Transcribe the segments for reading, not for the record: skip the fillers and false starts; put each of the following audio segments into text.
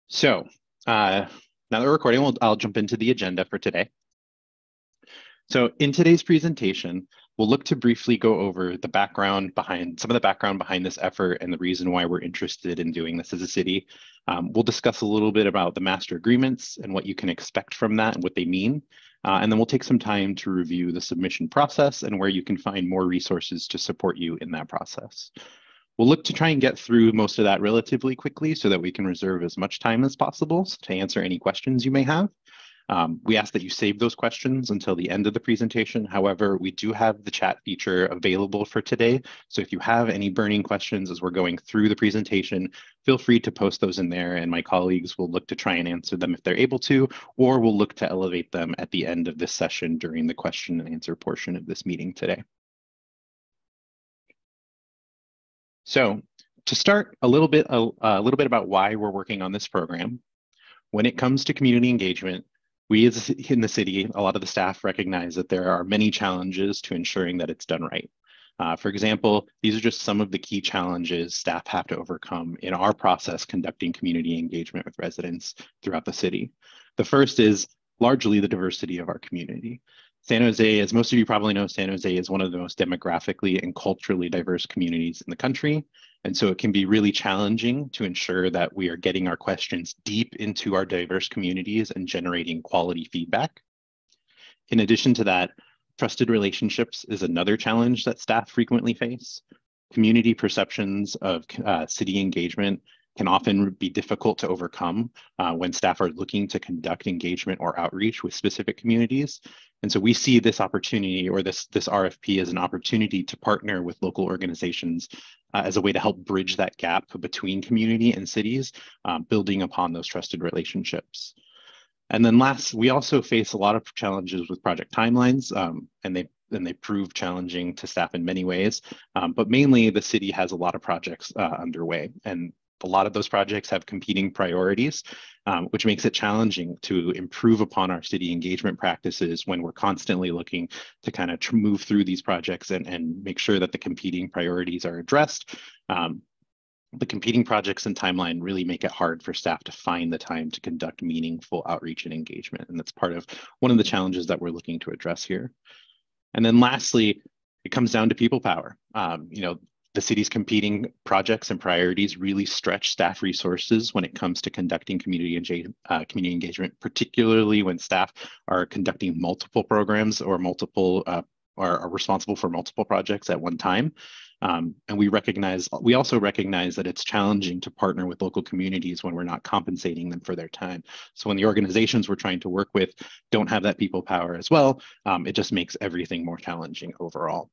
So now that we're recording, I'll jump into the agenda for today. So in today's presentation, we'll look to briefly go over the background behind some of the background behind this effort and the reason why we're interested in doing this as a city. We'll discuss a little bit about the master agreements and what you can expect from that and what they mean. And then we'll take some time to review the submission process and where you can find more resources to support you in that process. We'll look to try and get through most of that relatively quickly so that we can reserve as much time as possible to answer any questions you may have. We ask that you save those questions until the end of the presentation. However, we do have the chat feature available for today. So if you have any burning questions as we're going through the presentation, feel free to post those in there and my colleagues will look to try and answer them if they're able to, or we'll look to elevate them at the end of this session during the question and answer portion of this meeting today. So to start a little bit about why we're working on this program. When it comes to community engagement, we in the city, a lot of the staff recognize that there are many challenges to ensuring that it's done right. For example, these are just some of the key challenges staff have to overcome in our process conducting community engagement with residents throughout the city. The first is largely the diversity of our community. San Jose, as most of you probably know, San Jose is one of the most demographically and culturally diverse communities in the country. And so it can be really challenging to ensure that we are getting our questions deep into our diverse communities and generating quality feedback. In addition to that, trusted relationships is another challenge that staff frequently face. Community perceptions of city engagement can often be difficult to overcome when staff are looking to conduct engagement or outreach with specific communities. And so we see this opportunity or this RFP as an opportunity to partner with local organizations as a way to help bridge that gap between community and cities, building upon those trusted relationships. And then last, we also face a lot of challenges with project timelines, and they prove challenging to staff in many ways, but mainly the city has a lot of projects underway, and a lot of those projects have competing priorities, which makes it challenging to improve upon our city engagement practices when we're constantly looking to kind of move through these projects and make sure that the competing priorities are addressed. The competing projects and timeline really make it hard for staff to find the time to conduct meaningful outreach and engagement. And that's part of one of the challenges that we're looking to address here. And then lastly, it comes down to people power. The city's competing projects and priorities really stretch staff resources when it comes to conducting community engagement, particularly when staff are conducting multiple programs or are responsible for multiple projects at one time. And we also recognize that it's challenging to partner with local communities when we're not compensating them for their time. So when the organizations we're trying to work with don't have that people power as well, it just makes everything more challenging overall.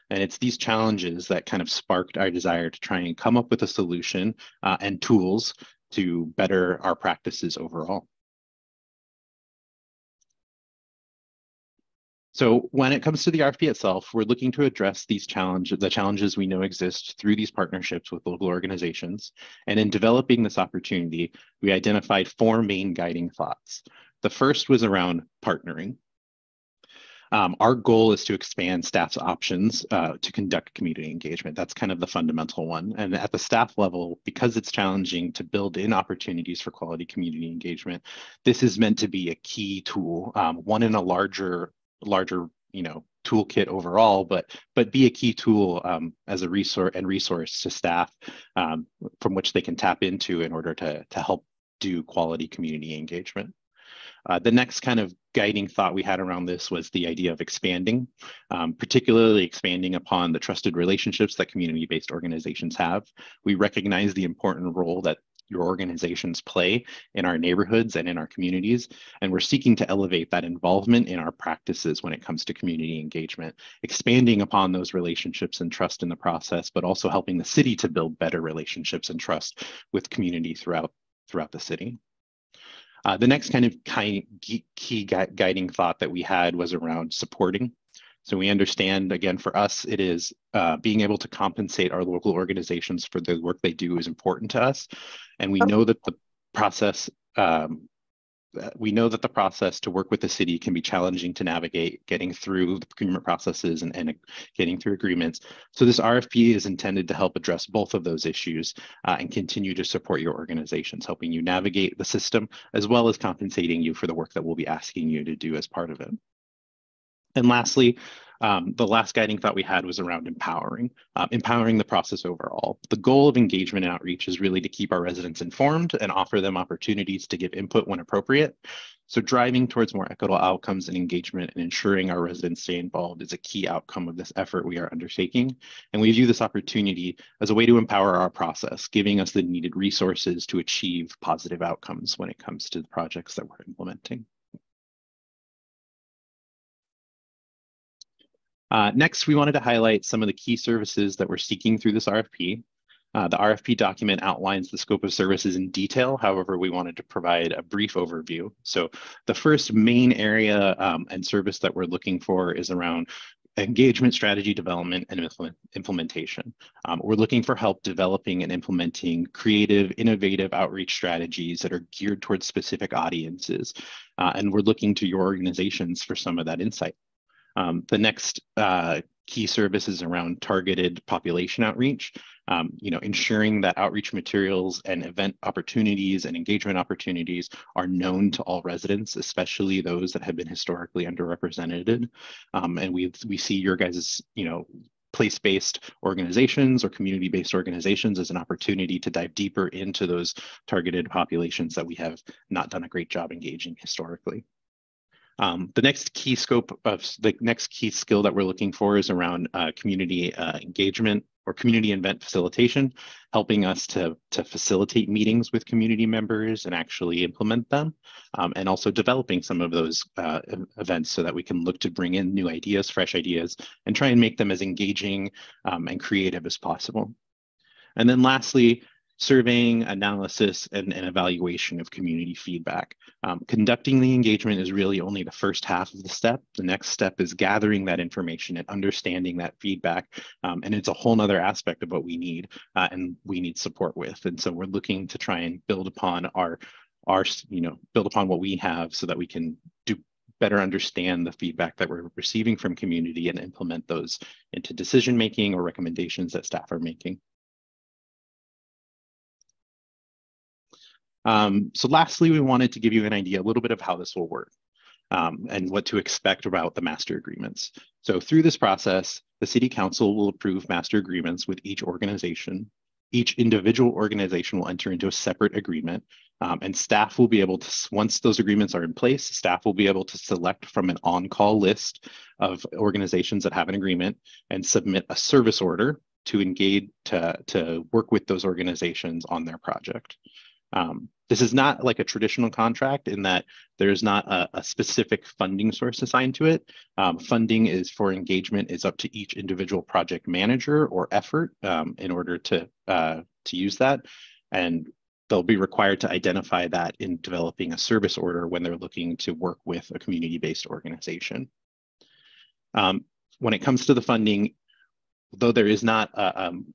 And it's these challenges that kind of sparked our desire to try and come up with a solution and tools to better our practices overall. So when it comes to the RFP itself, we're looking to address the challenges we know exist through these partnerships with local organizations. And in developing this opportunity, we identified 4 main guiding thoughts. The first was around partnering. Our goal is to expand staff's options to conduct community engagement. That's kind of the fundamental one. And at the staff level, because it's challenging to build in opportunities for quality community engagement, this is meant to be a key tool, one in a larger toolkit overall, but be a key tool as a resource to staff from which they can tap into in order to help do quality community engagement. The next kind of guiding thought we had around this was the idea of expanding, particularly expanding upon the trusted relationships that community-based organizations have. We recognize the important role that your organizations play in our neighborhoods and in our communities, and we're seeking to elevate that involvement in our practices when it comes to community engagement, expanding upon those relationships and trust in the process, but also helping the city to build better relationships and trust with community throughout the city. The next kind of key guiding thought that we had was around supporting. So we understand, again, for us, it is being able to compensate our local organizations for the work they do is important to us. And we know that the process we know that the process to work with the city can be challenging to navigate, getting through the procurement processes and getting through agreements. So this RFP is intended to help address both of those issues and continue to support your organizations, helping you navigate the system, as well as compensating you for the work that we'll be asking you to do as part of it. And lastly, the last guiding thought we had was around empowering the process overall. The goal of engagement and outreach is really to keep our residents informed and offer them opportunities to give input when appropriate. So driving towards more equitable outcomes and engagement and ensuring our residents stay involved is a key outcome of this effort we are undertaking. And we view this opportunity as a way to empower our process, giving us the needed resources to achieve positive outcomes when it comes to the projects that we're implementing. Next, we wanted to highlight some of the key services that we're seeking through this RFP. The RFP document outlines the scope of services in detail. However, we wanted to provide a brief overview. So the first main area and service that we're looking for is around engagement strategy development and implementation. We're looking for help developing and implementing creative, innovative outreach strategies that are geared towards specific audiences. And we're looking to your organizations for some of that insight. The next key service is around targeted population outreach, ensuring that outreach materials and event opportunities and engagement opportunities are known to all residents, especially those that have been historically underrepresented. And we see your guys' place-based organizations or community-based organizations as an opportunity to dive deeper into those targeted populations that we have not done a great job engaging historically. The next key skill that we're looking for is around community engagement or community event facilitation, helping us to facilitate meetings with community members and actually implement them, and also developing some of those events so that we can look to bring in new ideas, fresh ideas, and try and make them as engaging and creative as possible. And then lastly, surveying, analysis, and evaluation of community feedback. Conducting the engagement is really only the first half of the step. The next step is gathering that information and understanding that feedback. And it's a whole nother aspect of what we need and we need support with. And so we're looking to try and build upon build upon what we have so that we can better understand the feedback that we're receiving from community and implement those into decision-making or recommendations that staff are making. So lastly, we wanted to give you an idea, a little bit of how this will work and what to expect about the master agreements. So through this process, the City Council will approve master agreements with each organization. Each individual organization will enter into a separate agreement, and staff will be able to, once those agreements are in place, staff will be able to select from an on-call list of organizations that have an agreement and submit a service order to engage, to work with those organizations on their project. This is not like a traditional contract in that there's not a specific funding source assigned to it. Funding is for engagement is up to each individual project manager or effort in order to use that. And they'll be required to identify that in developing a service order when they're looking to work with a community-based organization. When it comes to the funding, though there is not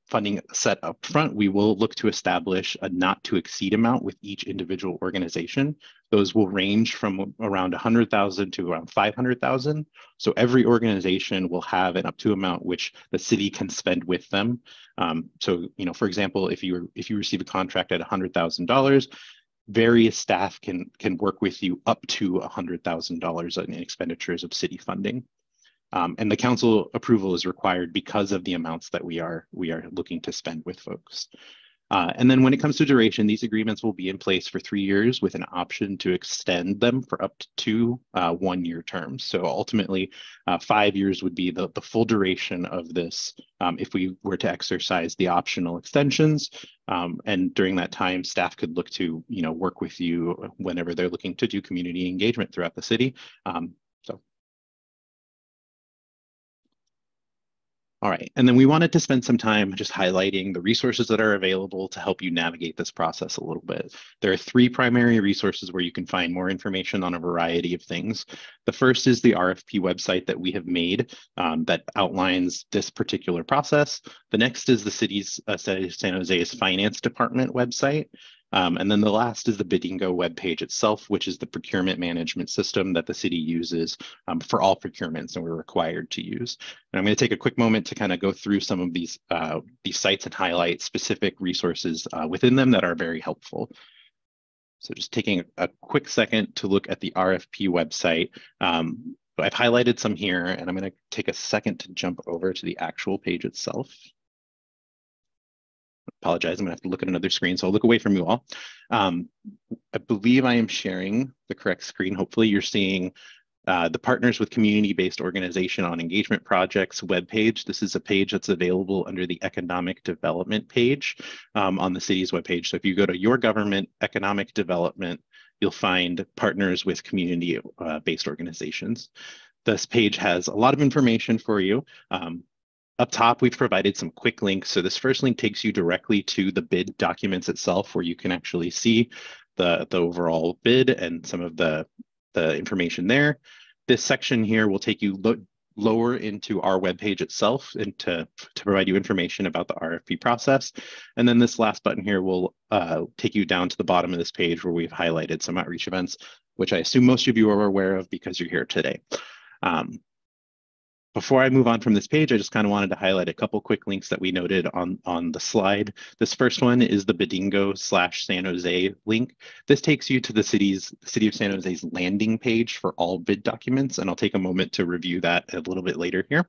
funding set up front, we will look to establish a not to exceed amount with each individual organization. Those will range from around 100,000 to around 500,000. So every organization will have an up to amount which the city can spend with them. So, for example, if you receive a contract at $100,000, various staff can work with you up to $100,000 in expenditures of city funding. And the council approval is required because of the amounts that we are looking to spend with folks. And then when it comes to duration, these agreements will be in place for 3 years with an option to extend them for up to 2 one-year terms. So ultimately, 5 years would be the full duration of this if we were to exercise the optional extensions. And during that time, staff could look to work with you whenever they're looking to do community engagement throughout the city. All right, and then we wanted to spend some time just highlighting the resources that are available to help you navigate this process a little bit. There are 3 primary resources where you can find more information on a variety of things. The first is the RFP website that we have made that outlines this particular process. The next is the San Jose's Finance Department website. And then the last is the Bidingo webpage itself, which is the procurement management system that the city uses for all procurements and we're required to use. And I'm going to take a quick moment to kind of go through some of these sites and highlight specific resources within them that are very helpful. So just taking a quick second to look at the RFP website. I've highlighted some here, and I'm going to take a second to jump over to the actual page itself. Apologize, I'm gonna have to look at another screen, so I'll look away from you all. I believe I am sharing the correct screen. Hopefully you're seeing the Partners with Community-Based Organization on Engagement Projects webpage. This is a page that's available under the Economic Development page on the city's webpage. So if you go to Your Government Economic Development, you'll find Partners with Community-Based Organizations. This page has a lot of information for you. Up top, we've provided some quick links. So this first link takes you directly to the bid documents itself, where you can actually see the overall bid and some of the information there. This section here will take you lower into our webpage itself and to provide you information about the RFP process. And then this last button here will take you down to the bottom of this page where we've highlighted some outreach events, which I assume most of you are aware of because you're here today. Before I move on from this page, I just kind of wanted to highlight a couple quick links that we noted on the slide. This first one is the Bidingo/San Jose link. This takes you to the City of San Jose's landing page for all bid documents, and I'll take a moment to review that a little bit later here.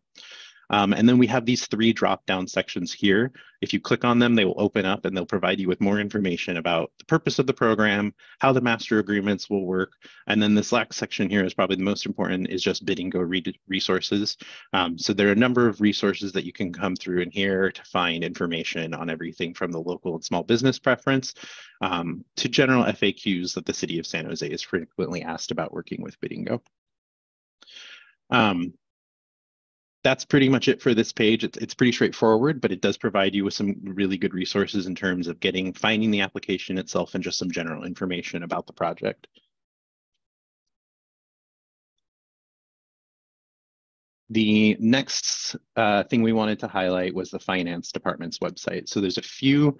And then we have these 3 drop-down sections here. If you click on them, they will open up and they'll provide you with more information about the purpose of the program, how the master agreements will work. And then this last section here is probably the most important, is just Bidingo resources. So there are a number of resources that you can come through in here to find information on everything from the local and small business preference to general FAQs that the City of San Jose is frequently asked about working with Bidingo. That's pretty much it for this page. It's pretty straightforward, but it does provide you with some really good resources in terms of finding the application itself and just some general information about the project. The next thing we wanted to highlight was the finance department's website. So there's a few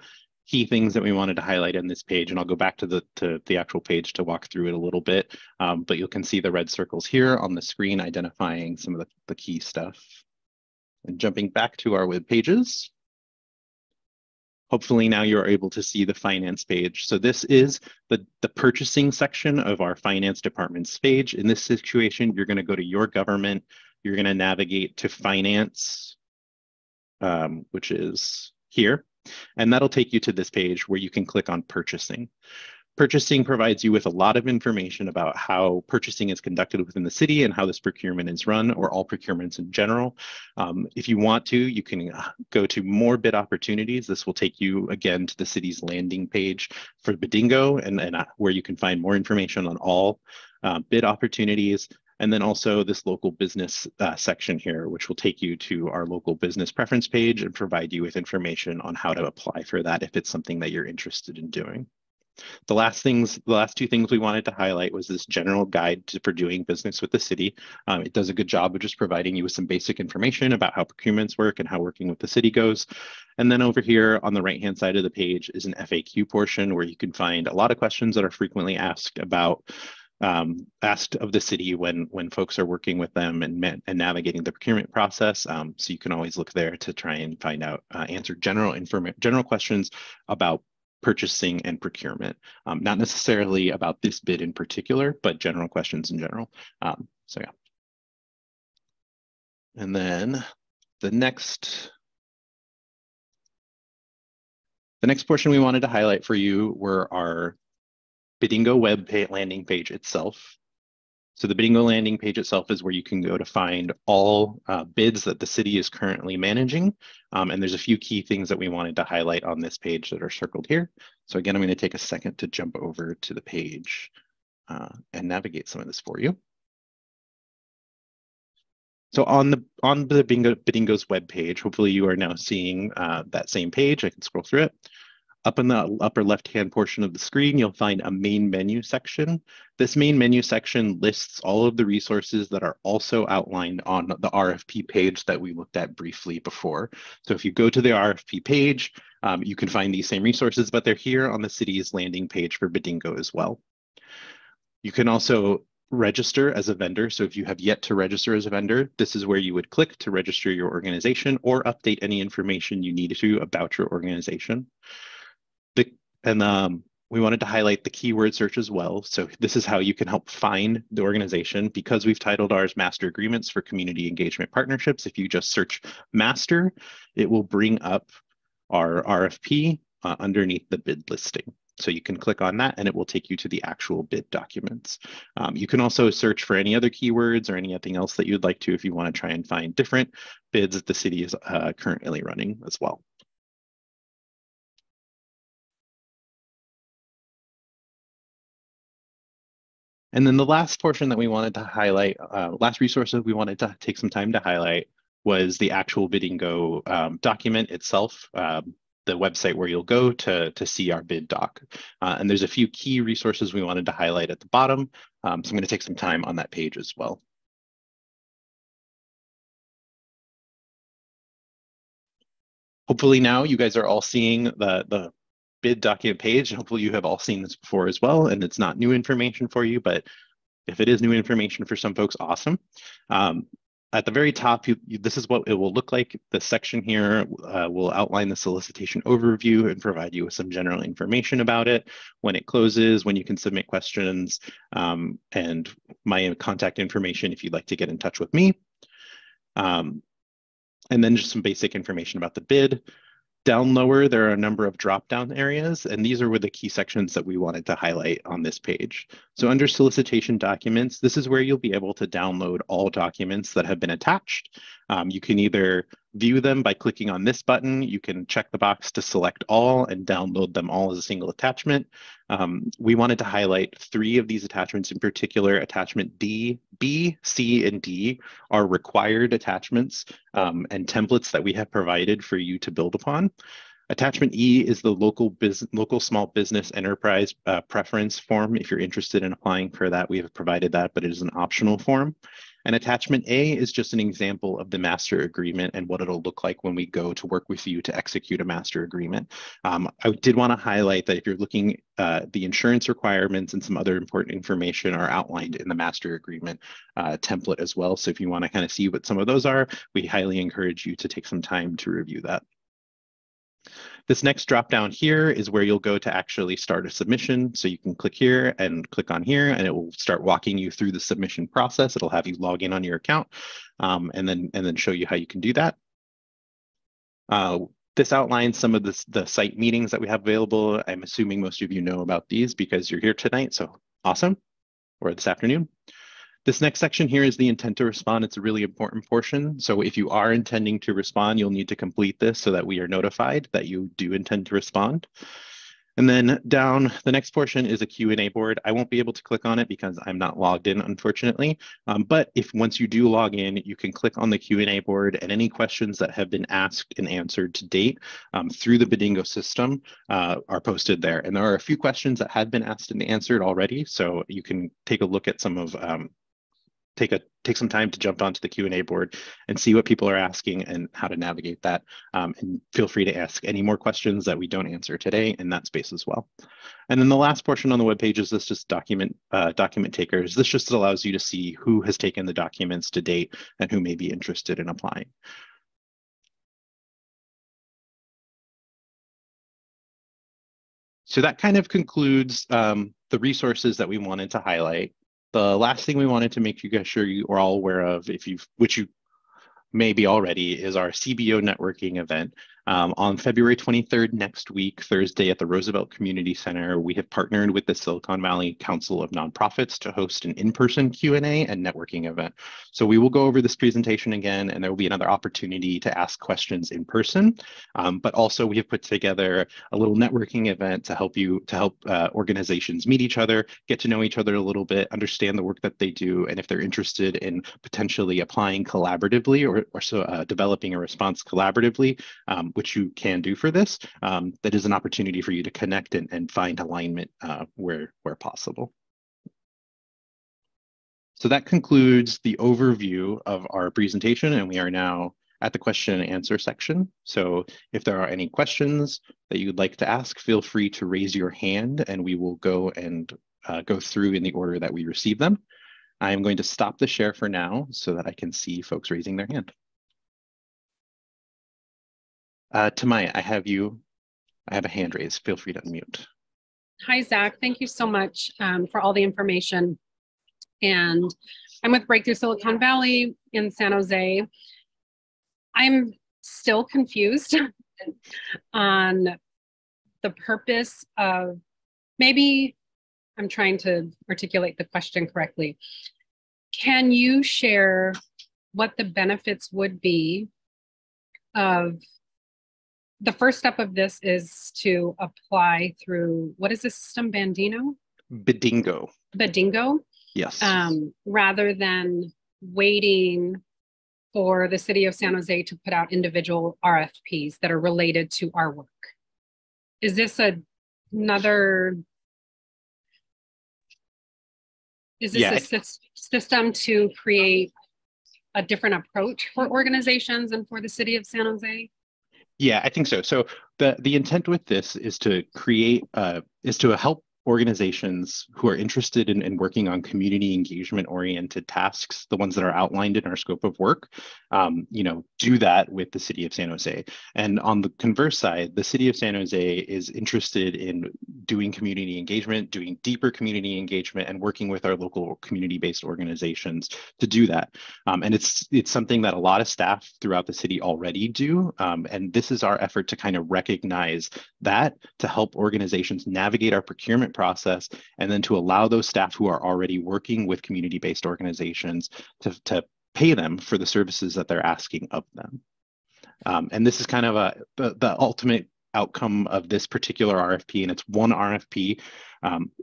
key things that we wanted to highlight on this page, and I'll go back to the actual page to walk through it a little bit, but you can see the red circles here on the screen identifying some of the key stuff. And jumping back to our web pages, hopefully now you're able to see the finance page. So this is the purchasing section of our finance department's page. In this situation, you're going to go to Your Government, you're going to navigate to Finance, which is here. And that'll take you to this page where you can click on Purchasing. Purchasing provides you with a lot of information about how purchasing is conducted within the city and how this procurement is run, or all procurements in general. If you want to, you can go to More Bid Opportunities. This will take you again to the city's landing page for Bidingo, and where you can find more information on all bid opportunities. And then also this local business section here, which will take you to our local business preference page and provide you with information on how to apply for that if it's something that you're interested in doing. The last 2 things we wanted to highlight was this general guide for doing business with the city. It does a good job of just providing you with some basic information about how procurements work and how working with the city goes. And then over here on the right-hand side of the page is an FAQ portion where you can find a lot of questions that are frequently asked of the city when folks are working with them and navigating the procurement process. So you can always look there to try and find out, answer general questions about purchasing and procurement, not necessarily about this bid in particular, but general questions in general. So yeah. And then the next portion we wanted to highlight for you were our Bidingo web landing page itself. So the Bidingo landing page itself is where you can go to find all bids that the city is currently managing. And there's a few key things that we wanted to highlight on this page that are circled here. So again, I'm going to take a second to jump over to the page and navigate some of this for you. So on the Bidingo's web page, hopefully you are now seeing that same page. I can scroll through it. Up in the upper left-hand portion of the screen, you'll find a main menu section. This main menu section lists all of the resources that are also outlined on the RFP page that we looked at briefly before. So if you go to the RFP page, You can find these same resources, but they're here on the city's landing page for Bidingo as well. You can also register as a vendor. So if you have yet to register as a vendor, this is where you would click to register your organization or update any information you need to about your organization. We wanted to highlight the keyword search as well. So this is how you can help find the organization. Because we've titled ours Master Agreements for Community Engagement Partnerships, if you just search Master, it will bring up our RFP underneath the bid listing. So you can click on that and it will take you to the actual bid documents. You can also search for any other keywords or anything else that you'd like to if you want to try and find different bids that the city is currently running as well. And then the last portion that we wanted to highlight, last resource that we wanted to take some time to highlight was the actual Bidingo document itself, the website where you'll go to see our bid doc. And there's a few key resources we wanted to highlight at the bottom. So I'm going to take some time on that page as well. Hopefully now you guys are all seeing the bid document page. Hopefully you have all seen this before as well, and it's not new information for you, but if it is new information for some folks, awesome. At the very top, this is what it will look like. The section here will outline the solicitation overview and provide you with some general information about it, when it closes, when you can submit questions, and my contact information if you'd like to get in touch with me. And then just some basic information about the bid. Down lower, there are a number of drop-down areas, and these are the key sections that we wanted to highlight on this page. So under solicitation documents, this is where you'll be able to download all documents that have been attached. You can either view them by clicking on this button. You can check the box to select all and download them all as a single attachment. We wanted to highlight 3 of these attachments in particular. Attachment D, B, C, and D are required attachments and templates that we have provided for you to build upon. Attachment E is the local small business enterprise preference form. If you're interested in applying for that, we have provided that, but it is an optional form. And attachment A is just an example of the master agreement and what it'll look like when we go to work with you to execute a master agreement. I did want to highlight that if you're looking, the insurance requirements and some other important information are outlined in the master agreement template as well. So if you want to kind of see what some of those are, we highly encourage you to take some time to review that. This next drop down here is where you'll go to actually start a submission. So you can click here and click on here, and it will start walking you through the submission process. It'll have you log in on your account and then show you how you can do that. This outlines some of the site meetings that we have available. I'm assuming most of you know about these because you're here tonight, so awesome, or this afternoon. This next section here is the intent to respond. It's a really important portion. So if you are intending to respond, you'll need to complete this so that we are notified that you do intend to respond. And then down, the next portion is a Q&A board. I won't be able to click on it because I'm not logged in, unfortunately. But once you do log in, you can click on the Q&A board, and any questions that have been asked and answered to date through the Bidingo system are posted there. And there are a few questions that had been asked and answered already. So you can take a look at some of take some time to jump onto the Q&A board and see what people are asking and how to navigate that. And feel free to ask any more questions that we don't answer today in that space as well. And then the last portion on the webpage is this just document takers. This just allows you to see who has taken the documents to date and who may be interested in applying. So that kind of concludes the resources that we wanted to highlight. The last thing we wanted to make sure you are all aware of, which you may be already, is our CBO networking event. On February 23rd, next week, Thursday, at the Roosevelt Community Center, we have partnered with the Silicon Valley Council of Nonprofits to host an in-person Q&A and networking event. So we will go over this presentation again, and there will be another opportunity to ask questions in person. But also, we have put together a little networking event to help organizations meet each other, get to know each other a little bit, understand the work that they do, and if they're interested in potentially applying collaboratively or developing a response collaboratively, which you can do for this, that is an opportunity for you to connect and find alignment where possible. So that concludes the overview of our presentation, and we are now at the question and answer section. So if there are any questions that you'd like to ask, feel free to raise your hand and we will go and go through in the order that we receive them. I am going to stop the share for now so that I can see folks raising their hand. Tamaya, I have a hand raised. Feel free to unmute. Hi, Zach. Thank you so much for all the information. And I'm with Breakthrough Silicon Valley in San Jose. I'm still confused on the purpose of, maybe I'm trying to articulate the question correctly. Can you share what the benefits would be of, the first step of this is to apply through, what is the system, Bandino? Bedingo. Bedingo? Yes. Rather than waiting for the city of San Jose to put out individual RFPs that are related to our work. Is this another, is this a system to create a different approach for organizations and for the city of San Jose? Yeah, I think so. So the intent with this is to create, is to help organizations who are interested in working on community engagement oriented tasks, the ones that are outlined in our scope of work, do that with the city of San Jose. And on the converse side, the city of San Jose is interested in doing community engagement, doing deeper community engagement, and working with our local community-based organizations to do that. And it's something that a lot of staff throughout the city already do. And this is our effort to kind of recognize that, to help organizations navigate our procurement process, and then to allow those staff who are already working with community-based organizations to pay them for the services that they're asking of them. And this is kind of the ultimate outcome of this particular RFP, and it's one RFP,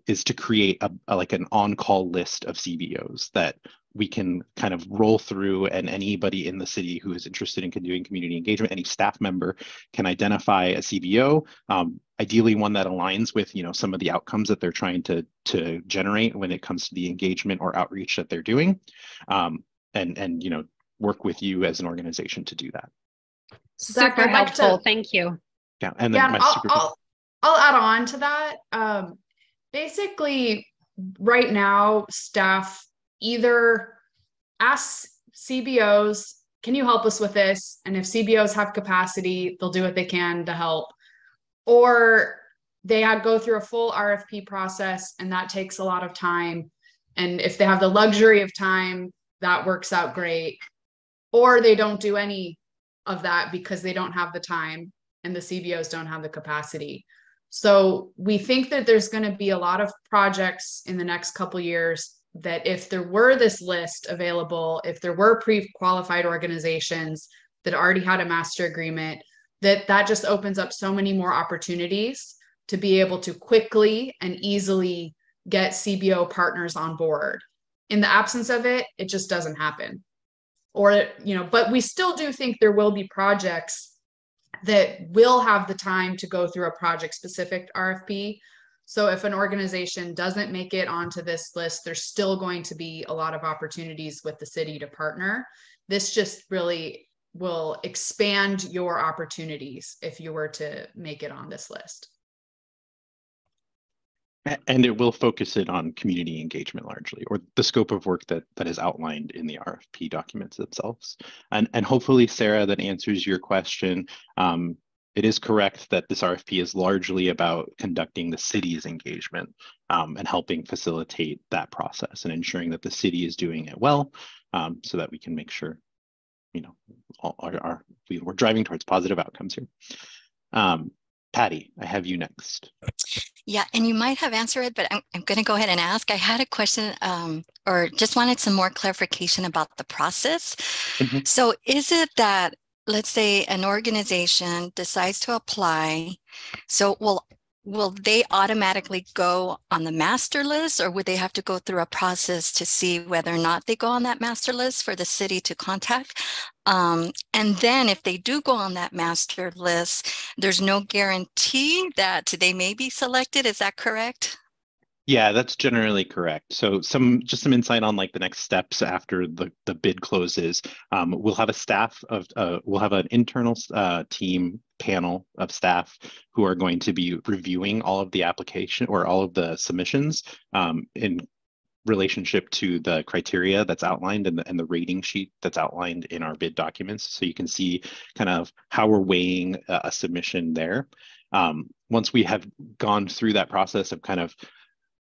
is to create like an on-call list of CBOs that we can kind of roll through, and anybody in the city who is interested in doing community engagement, any staff member can identify a CBO, ideally one that aligns with some of the outcomes that they're trying to generate when it comes to the engagement or outreach that they're doing, and work with you as an organization to do that. Zach, super helpful. Thank you. Yeah, and then I'll add on to that. Basically, right now, staff either ask CBOs, can you help us with this? And if CBOs have capacity, they'll do what they can to help. Or they go through a full RFP process, and that takes a lot of time. And if they have the luxury of time, that works out great. Or they don't do any of that because they don't have the time and the CBOs don't have the capacity. So we think that there's going to be a lot of projects in the next couple of years that if there were this list available, if there were pre-qualified organizations that already had a master agreement, that just opens up so many more opportunities to be able to quickly and easily get CBO partners on board. In the absence of it, it just doesn't happen. Or, but we still do think there will be projects that will have the time to go through a project-specific RFP. So if an organization doesn't make it onto this list, there's still going to be a lot of opportunities with the city to partner. This just really will expand your opportunities if you were to make it on this list. And it will focus it on community engagement largely, or the scope of work that is outlined in the RFP documents themselves. And hopefully, Sarah, that answers your question. It is correct that this RFP is largely about conducting the city's engagement and helping facilitate that process and ensuring that the city is doing it well, so that we can make sure, we're driving towards positive outcomes here. Patty, I have you next. Yeah, and you might have answered it, but I'm going to go ahead and ask. I had a question or just wanted some more clarification about the process. Mm-hmm. So is it that, let's say an organization decides to apply, so will they automatically go on the master list, or would they have to go through a process to see whether or not they go on that master list for the city to contact? And then if they do go on that master list, there's no guarantee that they may be selected. Is that correct? Yeah, that's generally correct. So just some insight on like the next steps after the bid closes. We'll have a staff of we'll have an internal team panel of staff who are going to be reviewing all of the application or all of the submissions in relationship to the criteria that's outlined and the rating sheet that's outlined in our bid documents. So you can see kind of how we're weighing a submission there. Once we have gone through that process of kind of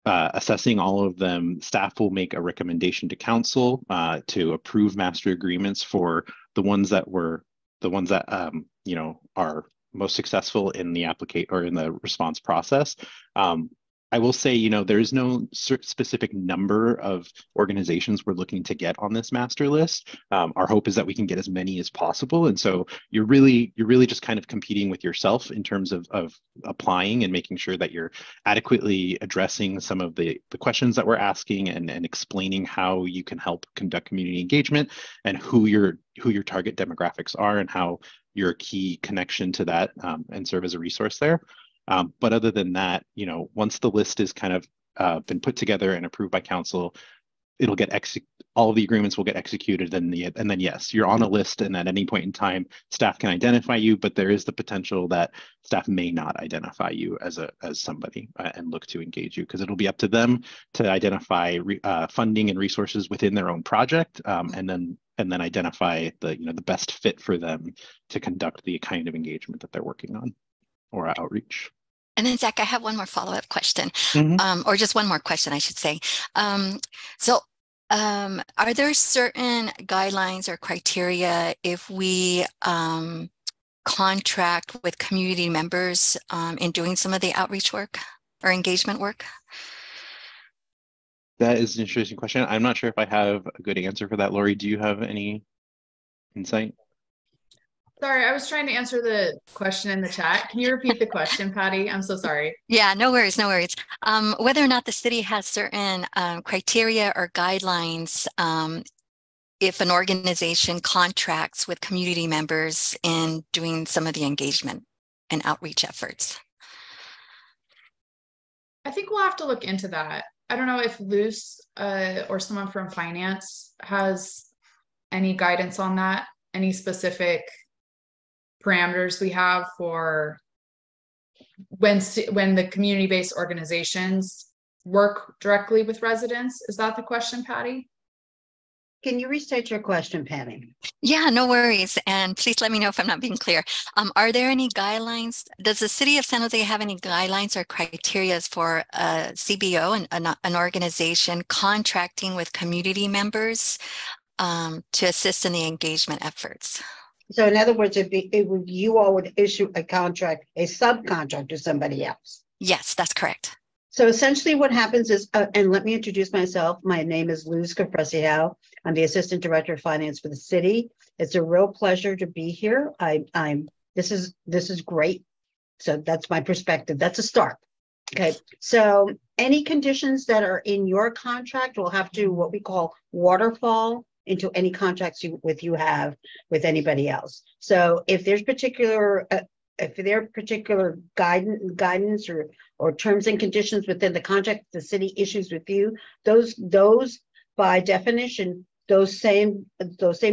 assessing all of them, staff will make a recommendation to council to approve master agreements for the ones that you know, are most successful in the or in the response process. I will say, you know, there is no specific number of organizations we're looking to get on this master list. Our hope is that we can get as many as possible. And so you're really just kind of competing with yourself in terms of applying and making sure that you're adequately addressing some of the questions that we're asking and explaining how you can help conduct community engagement and who your target demographics are and how you're a key connection to that and serve as a resource there. But other than that, you know, once the list is kind of been put together and approved by council, it'll get all of the agreements will get executed, and then yes, you're on a list, and at any point in time, staff can identify you, but there is the potential that staff may not identify you as somebody and look to engage you, because it'll be up to them to identify funding and resources within their own project, and then identify the best fit for them to conduct the kind of engagement that they're working on or outreach. And then Zach, I have one more follow-up question, or just one more question, I should say. Are there certain guidelines or criteria if we contract with community members in doing some of the outreach work or engagement work? That is an interesting question. I'm not sure if I have a good answer for that. Lori, do you have any insight? Sorry, I was trying to answer the question in the chat. Can you repeat the question, Patty? I'm so sorry. Yeah, no worries, no worries. Whether or not the city has certain criteria or guidelines if an organization contracts with community members in doing some of the engagement and outreach efforts. I think we'll have to look into that. I don't know if Luce or someone from finance has any guidance on that, any specific parameters we have for when the community-based organizations work directly with residents. Is that the question, Patty? Can you restate your question, Patty? Yeah, no worries. And please let me know if I'm not being clear. Are there any guidelines? Does the city of San Jose have any guidelines or criteria for a CBO, an organization contracting with community members to assist in the engagement efforts? So in other words, you all would issue a contract, a subcontract to somebody else. Yes, that's correct. So essentially what happens is, and let me introduce myself. My name is Luz Cafresiao. I'm the Assistant Director of Finance for the city. It's a real pleasure to be here. This is great. So that's my perspective. That's a start. Okay. So any conditions that are in your contract will have to, what we call, waterfall into any contracts you have with anybody else. So if there's particular guidance or terms and conditions within the contract the city issues with you, those by definition, those same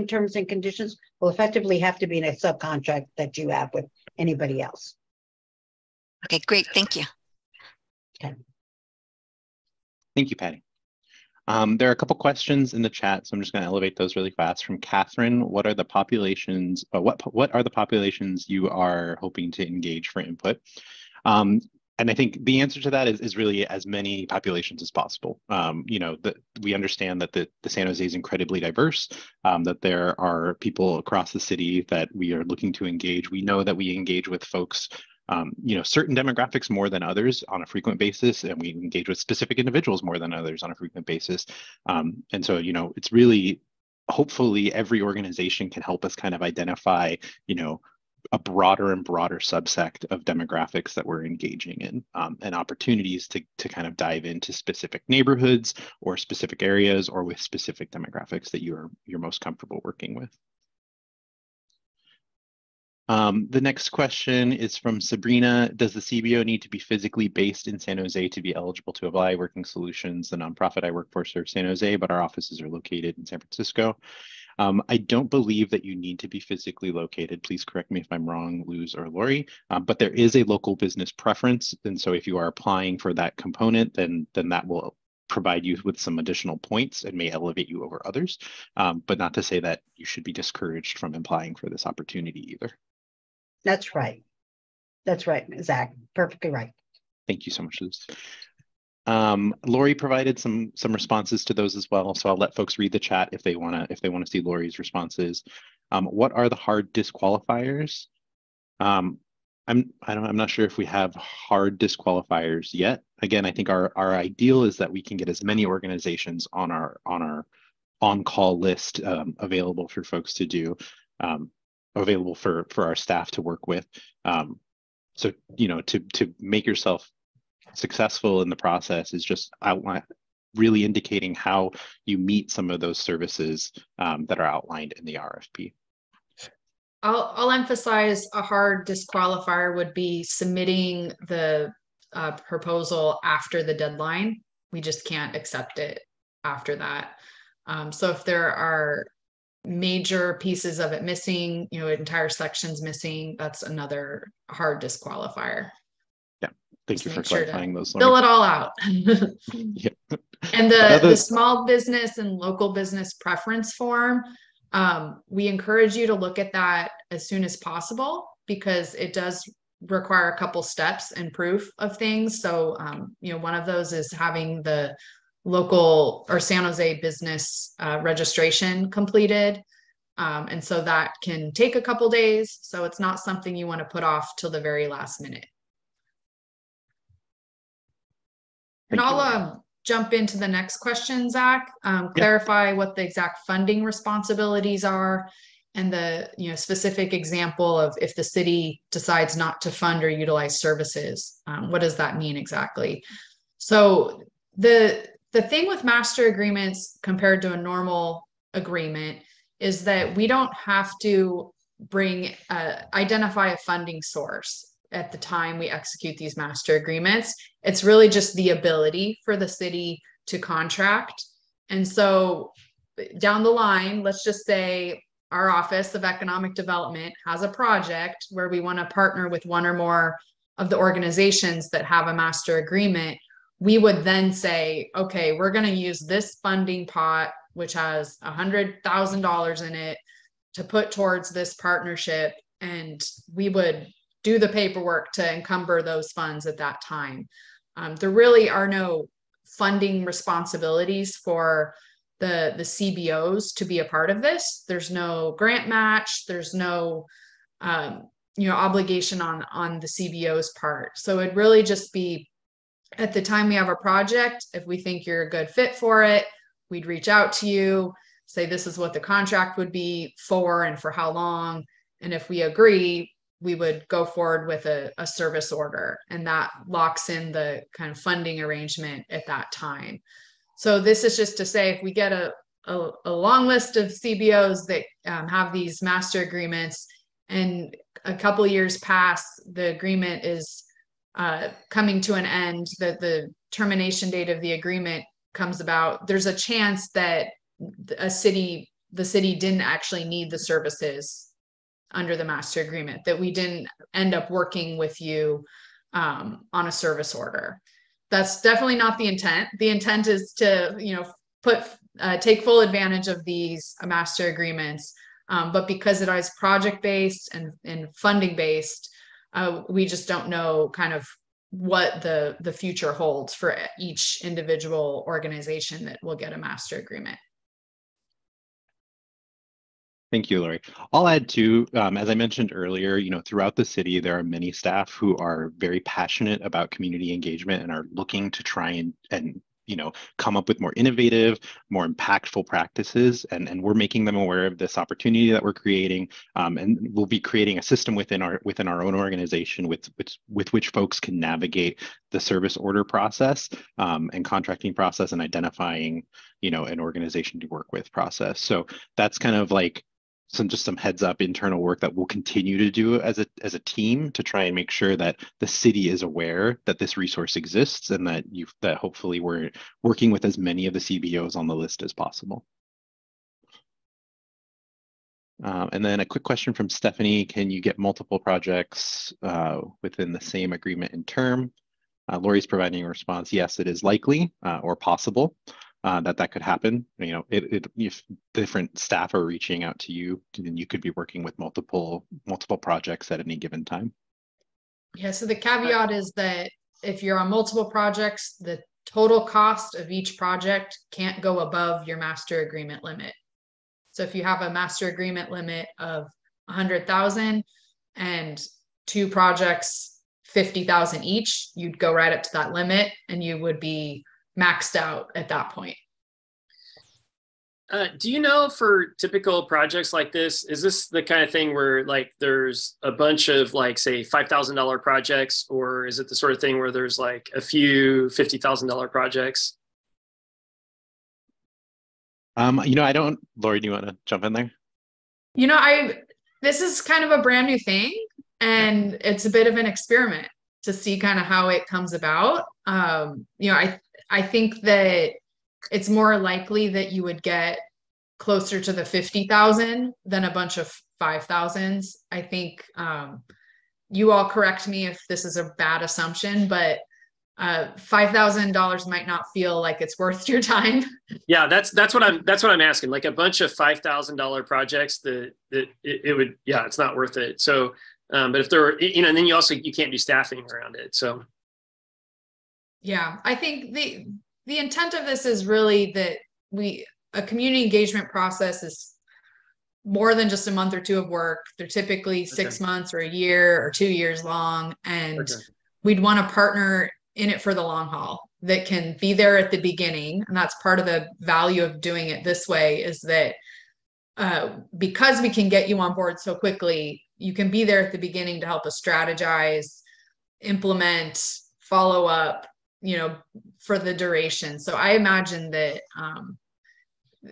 terms and conditions will effectively have to be in a subcontract that you have with anybody else. Okay, great. Thank you. Okay. Thank you, Patty. There are a couple questions in the chat, so I'm just going to elevate those really fast. From Catherine, what are the populations? What are the populations you are hoping to engage for input? And I think the answer to that is really as many populations as possible. You know, we understand that the San Jose is incredibly diverse, that there are people across the city that we are looking to engage. We know that we engage with folks, you know, certain demographics more than others on a frequent basis, and we engage with specific individuals more than others on a frequent basis. And so, you know, it's really, hopefully every organization can help us kind of identify, you know, a broader and broader subsect of demographics that we're engaging in, and opportunities to kind of dive into specific neighborhoods or specific areas or with specific demographics that you're most comfortable working with. The next question is from Sabrina. Does the CBO need to be physically based in San Jose to be eligible to apply? Working Solutions, the nonprofit I work for, serves San Jose, but our offices are located in San Francisco. I don't believe that you need to be physically located. Please correct me if I'm wrong, Luz or Lori, but there is a local business preference. And so if you are applying for that component, then that will provide you with some additional points and may elevate you over others, but not to say that you should be discouraged from applying for this opportunity either. That's right. That's right, Zach. Perfectly right. Thank you so much, Luz. Lori provided some responses to those as well, so I'll let folks read the chat if they want to see Lori's responses. What are the hard disqualifiers? I'm not sure if we have hard disqualifiers yet. Again, I think our ideal is that we can get as many organizations on our on-call list available for folks to do, available for our staff to work with. So to make yourself successful in the process is just really indicating how you meet some of those services that are outlined in the RFP. I'll emphasize a hard disqualifier would be submitting the proposal after the deadline. We just can't accept it after that. So if there are major pieces of it missing, entire sections missing, that's another hard disqualifier. Yeah, thank you for clarifying those. Fill it all out. Yeah. And the small business and local business preference form, we encourage you to look at that as soon as possible because it does require a couple steps and proof of things. So, one of those is having the local or San Jose business registration completed. And so that can take a couple days. So it's not something you want to put off till the very last minute. And I'll jump into the next question, Zach. Clarify what the exact funding responsibilities are and the specific example of if the city decides not to fund or utilize services. What does that mean exactly? So the thing with master agreements compared to a normal agreement is that we don't have to identify a funding source at the time we execute these master agreements. It's really just the ability for the city to contract. And so down the line, let's just say our Office of Economic Development has a project where we want to partner with one or more of the organizations that have a master agreement. We would then say, okay, we're going to use this funding pot, which has $100,000 in it, to put towards this partnership. And we would do the paperwork to encumber those funds at that time. There really are no funding responsibilities for the CBOs to be a part of this. There's no grant match. There's no obligation on the CBO's part. So it'd really just be at the time we have a project, if we think you're a good fit for it, we'd reach out to you, say this is what the contract would be for and for how long. And if we agree, we would go forward with a service order, and that locks in the kind of funding arrangement at that time. So this is just to say, if we get a long list of CBOs that have these master agreements and a couple of years pass, the agreement is coming to an end, that the termination date of the agreement comes about, there's a chance that the city didn't actually need the services under the master agreement, that we didn't end up working with you on a service order. That's definitely not the intent. The intent is to, take full advantage of these master agreements. But because it is project-based and funding-based, we just don't know kind of what the future holds for each individual organization that will get a master agreement. Thank you, Lori. I'll add too, as I mentioned earlier, throughout the city, there are many staff who are very passionate about community engagement and are looking to try and come up with more innovative, more impactful practices. And we're making them aware of this opportunity that we're creating. And we'll be creating a system within our own organization with which folks can navigate the service order process and contracting process and identifying, an organization to work with process. So that's kind of like some heads up internal work that we'll continue to do as a team to try and make sure that the city is aware that this resource exists, and that hopefully we're working with as many of the CBOs on the list as possible. And then a quick question from Stephanie: can you get multiple projects within the same agreement in term? Lori's providing a response: yes, it is likely or possible that could happen. If different staff are reaching out to you, then you could be working with multiple projects at any given time. Yeah, so the caveat is that if you're on multiple projects, the total cost of each project can't go above your master agreement limit. So if you have a master agreement limit of 100,000 and 2 projects, 50,000 each, you'd go right up to that limit and you would be maxed out at that point. Do you know, for typical projects like this, is this the kind of thing where like there's a bunch of like, say, $5,000 projects, or is it the sort of thing where there's like a few $50,000 projects? I don't. Lori, do you want to jump in there? This is kind of a brand new thing, and it's a bit of an experiment to see kind of how it comes about. I think that it's more likely that you would get closer to the 50,000 than a bunch of 5,000s. I think you all correct me if this is a bad assumption, but $5,000 might not feel like it's worth your time. Yeah, that's what I'm asking. Like a bunch of $5,000 projects it's not worth it. So, but if there were, and then you can't do staffing around it. So, yeah, I think the intent of this is really that a community engagement process is more than just a month or 2 of work. They're typically 6 months or a year or 2 years long, and we'd want to partner in it for the long haul that can be there at the beginning. And that's part of the value of doing it this way, is that because we can get you on board so quickly, you can be there at the beginning to help us strategize, implement, follow up, for the duration. So I imagine that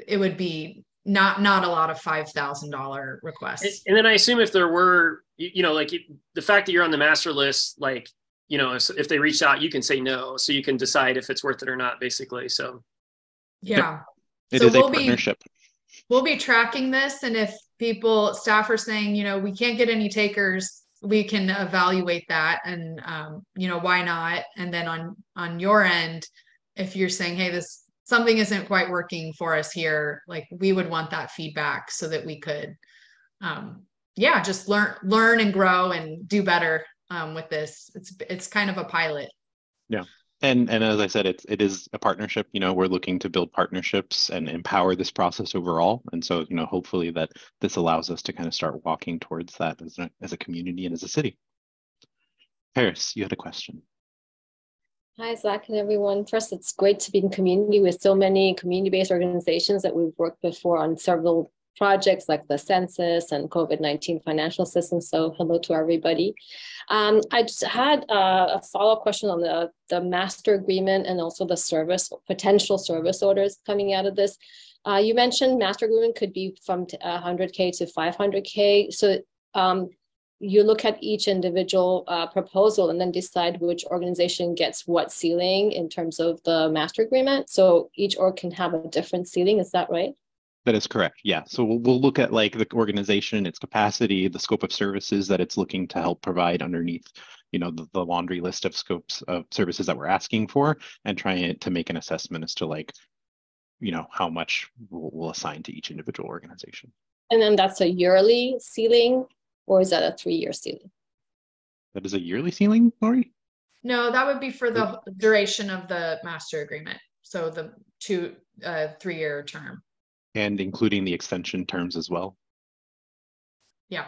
it would be not a lot of $5,000 requests. And then I assume if there were, the fact that you're on the master list, like, if they reach out, you can say no, so you can decide if it's worth it or not, basically. So, yeah, it is a partnership. We'll be tracking this, and if staff are saying, we can't get any takers, we can evaluate that, and why not? And then on your end, if you're saying, hey, something isn't quite working for us here, like, we would want that feedback so that we could, just learn and grow and do better. With this, it's kind of a pilot. Yeah, and as I said, it is a partnership. We're looking to build partnerships and empower this process overall, and so hopefully that this allows us to kind of start walking towards that as a community and as a city. Paris, you had a question. Hi, Zach and everyone. First, it's great to be in community with so many community-based organizations that we've worked before on several projects like the census and COVID-19 financial assistance. So hello to everybody. I just had a follow-up question on the master agreement and also the potential service orders coming out of this. You mentioned master agreement could be from 100K to 500K. So you look at each individual proposal and then decide which organization gets what ceiling in terms of the master agreement. So each org can have a different ceiling. Is that right? That is correct. Yeah. So we'll look at like the organization, its capacity, the scope of services that it's looking to help provide underneath, the laundry list of scopes of services that we're asking for, and trying to make an assessment as to how much we'll assign to each individual organization. And then that's a yearly ceiling, or is that a 3-year ceiling? That is a yearly ceiling, Lori? No, that would be for the duration of the master agreement. So the 3-year term. And including the extension terms as well. Yeah.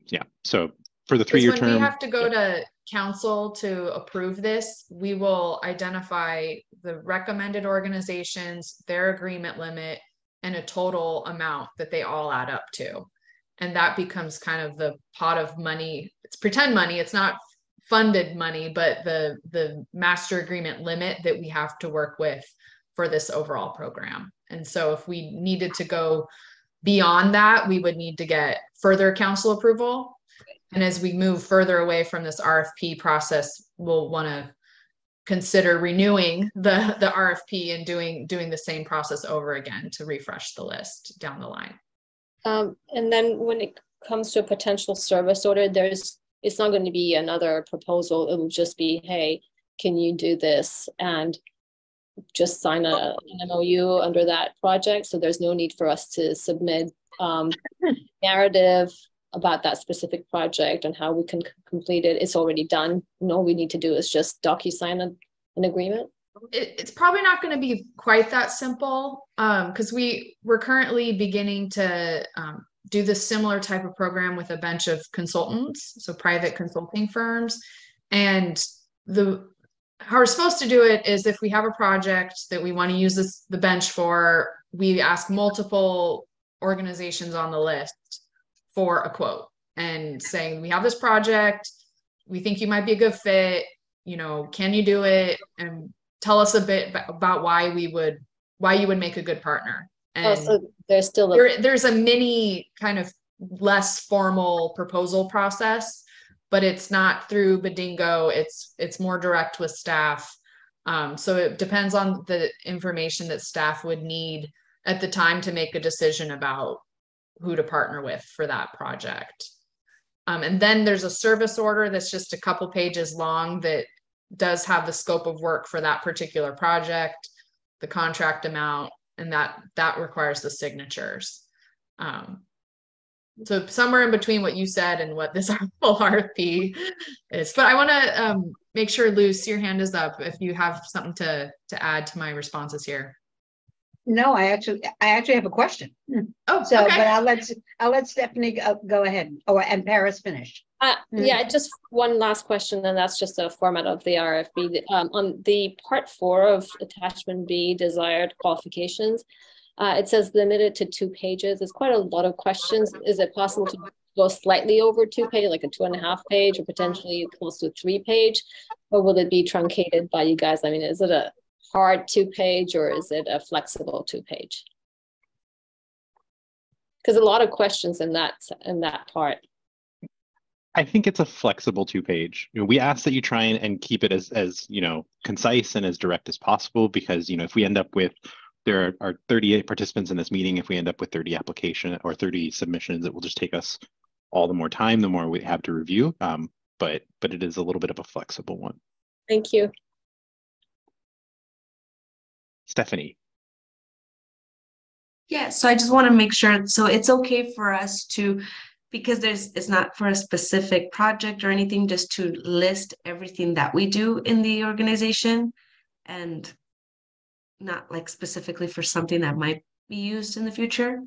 Yeah. So for the 3-year term, we have to go to council to approve this. We will identify the recommended organizations, their agreement limit, and a total amount that they all add up to. And that becomes kind of the pot of money. It's pretend money. It's not funded money, but the master agreement limit that we have to work with for this overall program. And so if we needed to go Beyond that, we would need to get further council approval. And as we move further away from this RFP process, we'll want to consider renewing the RFP and doing the same process over again to refresh the list down the line. And then when it comes to a potential service order, it's not going to be another proposal. It will just be, hey, can you do this? And just sign an MOU under that project. So there's no need for us to submit narrative about that specific project and how we can complete it. It's already done. And all we need to do is just DocuSign an agreement. It's probably not going to be quite that simple because we're currently beginning to do this similar type of program with a bunch of consultants, so private consulting firms. And how we're supposed to do it is if we have a project that we want to use the bench for, we ask multiple organizations on the list for a quote and saying, we have this project, we think you might be a good fit, can you do it? And tell us a bit about why you would make a good partner. And so there's still there's a mini kind of less formal proposal process, but it's not through Badingo. It's more direct with staff. So it depends on the information that staff would need at the time to make a decision about who to partner with for that project. And then there's a service order that's just a couple pages long that does have the scope of work for that particular project, the contract amount, and that requires the signatures. So somewhere in between what you said and what this full RFP is. But I want to make sure, Luce, your hand is up if you have something to add to my responses here. No, I actually have a question. Oh, so okay. But I'll let Stephanie go ahead, and Paris finish. Yeah, just one last question, and that's just a format of the RFP. On the part 4 of attachment B, desired qualifications, it says limited to 2 pages. It's quite a lot of questions. Is it possible to go slightly over 2 pages, like a 2.5 page, or potentially close to a 3 page, or will it be truncated by you guys? I mean, is it a hard 2 page or is it a flexible 2 page? Because a lot of questions in that part. I think it's a flexible 2 page. We ask that you try and keep it as concise and as direct as possible, because if we end up with, there are 38 participants in this meeting, if we end up with 30 applications or 30 submissions, it will just take us all the more time, the more we have to review. But it is a little bit of a flexible one. Thank you. Stephanie. Yeah, so I just want to make sure, so it's okay for us to, because it's not for a specific project or anything, just to list everything that we do in the organization and not like specifically for something that might be used in the future.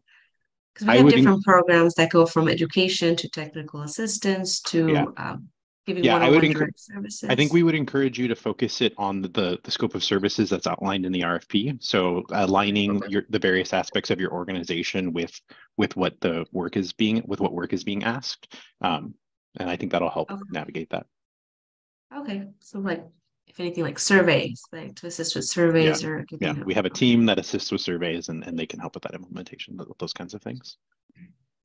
Because we have different programs that go from education to technical assistance to giving one-on-one direct services. I think we would encourage you to focus it on the scope of services that's outlined in the RFP. So aligning the various aspects of your organization with what work is being asked. And I think that'll help navigate that. Okay. So like, if anything, like surveys, like to assist with surveys or we have a team that assists with surveys and they can help with that implementation, those kinds of things.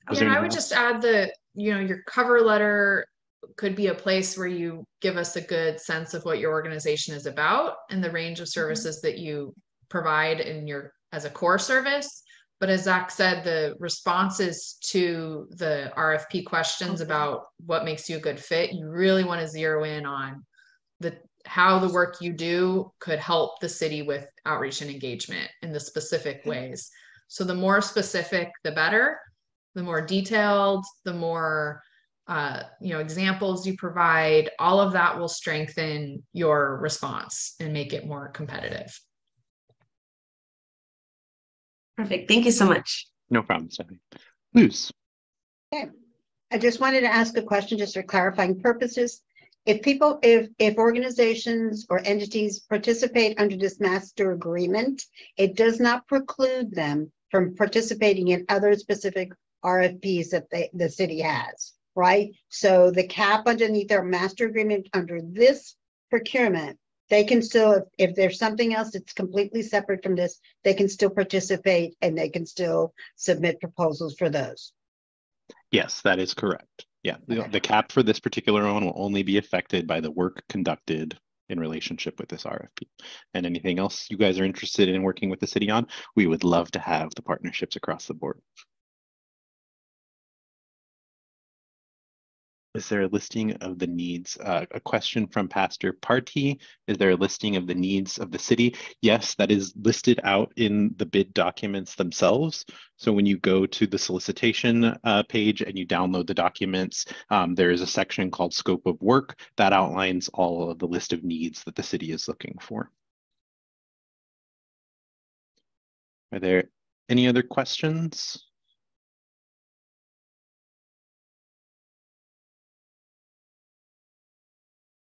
And I would just add that, your cover letter could be a place where you give us a good sense of what your organization is about and the range of services that you provide as a core service. But as Zach said, the responses to the RFP questions about what makes you a good fit, you really want to zero in on how the work you do could help the city with outreach and engagement in the specific ways. So the more specific, the better. The more detailed, the more examples you provide, all of that will strengthen your response and make it more competitive. Perfect. Thank you so much. No problem, Stephanie. Luz. Okay. I just wanted to ask a question just for clarifying purposes. If organizations or entities participate under this master agreement, it does not preclude them from participating in other specific RFPs that the city has, right? So the cap underneath our master agreement under this procurement they can still, if there's something else that's completely separate from this, they can still participate and they can still submit proposals for those. Yes, that is correct. Yeah, Okay. the cap for this particular one will only be affected by the work conducted in relationship with this RFP. And anything else you guys are interested in working with the city on, we would love to have the partnerships across the board. Is there a listing of the needs? A question from Pastor Party. Is there a listing of the needs of the city? Yes, that is listed out in the bid documents themselves. So when you go to the solicitation page and you download the documents, there is a section called Scope of Work that outlines all of the list of needs that the city is looking for. Are there any other questions?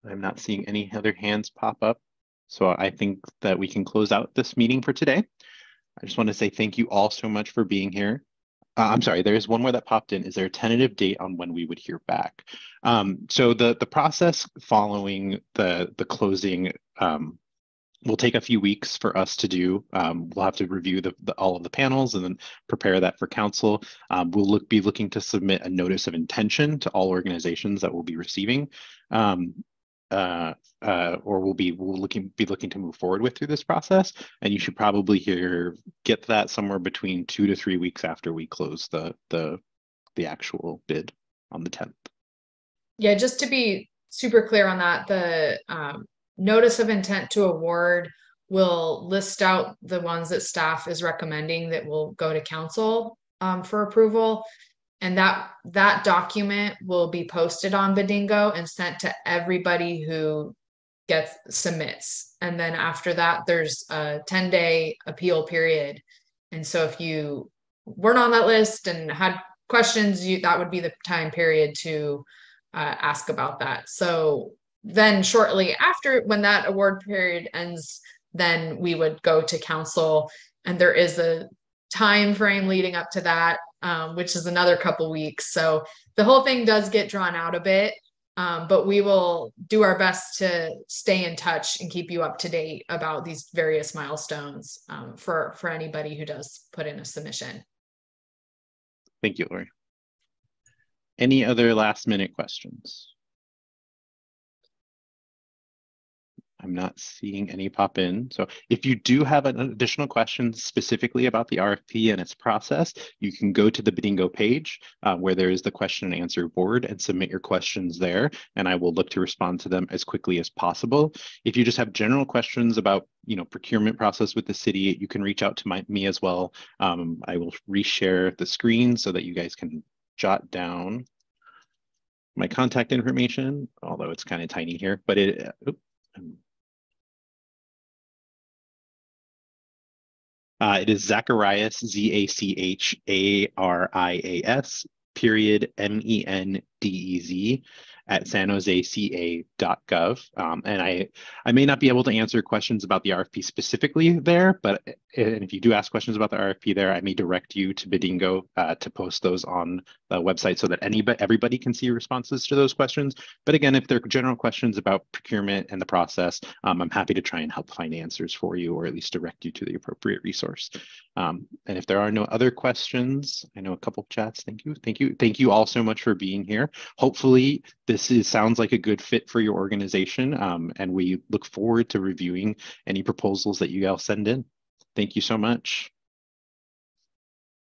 I'm not seeing any other hands pop up. So I think that we can close out this meeting for today. I just want to say thank you all so much for being here. I'm sorry, there's one more that popped in. Is there a tentative date on when we would hear back? So the process following the closing will take a few weeks for us to do. We'll have to review all of the panels and then prepare that for council. We'll be looking to submit a notice of intention to all organizations that will be receiving. Or we'll be looking to move forward with through this process, and you should probably get that somewhere between 2 to 3 weeks after we close the actual bid on the 10th. Yeah, just to be super clear on that, the notice of intent to award will list out the ones that staff is recommending that will go to council for approval. And that document will be posted on Bidingo and sent to everybody who submits. And then after that, there's a 10-day appeal period. And so if you weren't on that list and had questions, that would be the time period to ask about that. So then shortly after, when that award period ends, then we would go to council, and there is a time frame leading up to that, which is another couple weeks. So the whole thing does get drawn out a bit, but we will do our best to stay in touch and keep you up to date about these various milestones for anybody who does put in a submission. Thank you, Lori. Any other last minute questions? I'm not seeing any pop in. So if you do have an additional questions specifically about the RFP and its process, you can go to the Bidingo page where there is the question and answer board and submit your questions there, and I will look to respond to them as quickly as possible. If you just have general questions about procurement process with the city, you can reach out to me as well. I will reshare the screen so that you guys can jot down my contact information, although it's kind of tiny here, but it is Zacharias, Zacharias, period, MENDEZ at sanjoseca.gov. And I may not be able to answer questions about the RFP specifically there, but if you do ask questions about the RFP there, I may direct you to Bidingo to post those on the website so that everybody can see responses to those questions. But again, if they're general questions about procurement and the process, I'm happy to try and help find answers for you, or at least direct you to the appropriate resource. And if there are no other questions, I know a couple of chats. Thank you all so much for being here. Hopefully this sounds like a good fit for your organization, and we look forward to reviewing any proposals that you all send in. Thank you so much.